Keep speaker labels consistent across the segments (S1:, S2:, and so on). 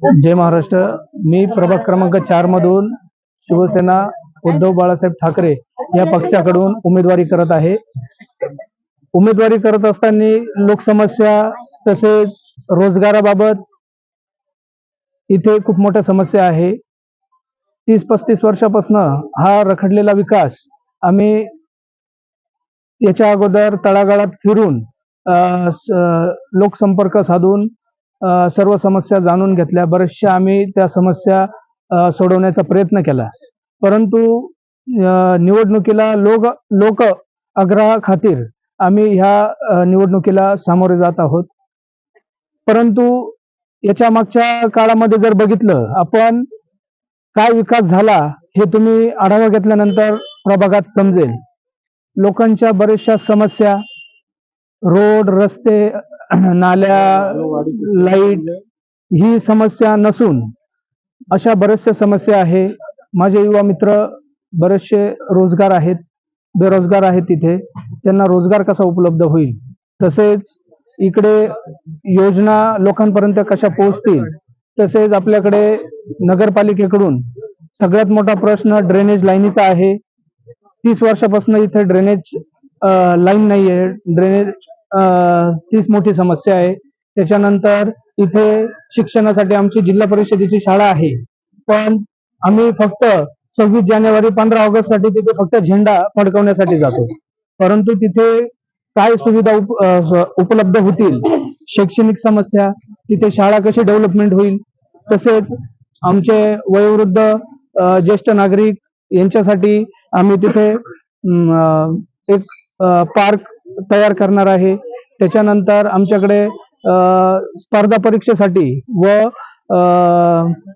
S1: जय महाराष्ट्र। मी प्रभाग क्रमांक 4 मधून शिवसेना उद्धव बाळासाहेब ठाकरे या पक्षाकडून उमेदवारी करत आहे। उमेदवारी करत असताना लोकसमस्या तसेच रोजगाराबाबत इथे खूप मोठ्या समस्या आहे। 30-35 वर्षापासून हा रखडलेला विकास आम्ही याच्या अगोदर तळागाळात फिरून लोकसंपर्क साधून सर्व समस्या जाणून घेतल्या। बरेचशा आम्ही त्या समस्या सोडवण्याचा प्रयत्न केला, परंतु निवडणुकीला लोक आग्रहाखातीर आम्ही ह्या निवडणुकीला सामोरे जात आहोत। परंतु याच्या मागच्या काळामध्ये जर बघितलं आपण काय विकास झाला हे तुम्ही आढावा घेतल्यानंतर प्रभागात समजेल। लोकांच्या बरेचशा समस्या, रोड, रस्ते, नाल्या, लाईट ही समस्या नसून अशा बरेचशा समस्या आहे। माझे युवा मित्र बरेचसे रोजगार आहेत, बेरोजगार आहेत, तिथे त्यांना रोजगार कसा उपलब्ध होईल, तसेच इकडे योजना लोकांपर्यंत कशा पोहोचतील, तसेच आपल्याकडे नगरपालिकेकडून सगळ्यात मोठा प्रश्न ड्रेनेज लाईनीचा आहे। 30 वर्षापासून इथे ड्रेनेज लाईन नाही आहे। ड्रेनेज तीच मोठी समस्या आहे। त्याच्यानंतर इथे शिक्षणासाठी आमची जिल्हा परिषदेची शाळा आहे, पण आम्ही फक्त 26 जानेवारी 15 ऑगस्ट साठी तिथे फक्त झेंडा फडकवण्यासाठी जातो, परंतु तिथे काय सुविधा उपलब्ध होतील, शैक्षणिक समस्या, तिथे शाळा कशी डेव्हलपमेंट होईल, तसेच आमचे वयोवृद्ध ज्येष्ठ नागरिक यांच्यासाठी आम्ही तिथे एक पार्क तयार करणार आहे। त्याच्यानंतर आमच्याकडे स्पर्धा परीक्षेसाठी व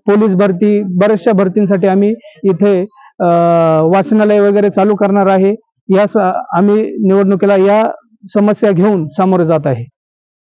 S1: पोलीस भरती, बऱ्याचशा भरतींसाठी आम्ही इथे वाचनालय वगैरे चालू करणार आहे। आम्ही निवडणुकीला या समस्या घेऊन सामोरे जात आहे।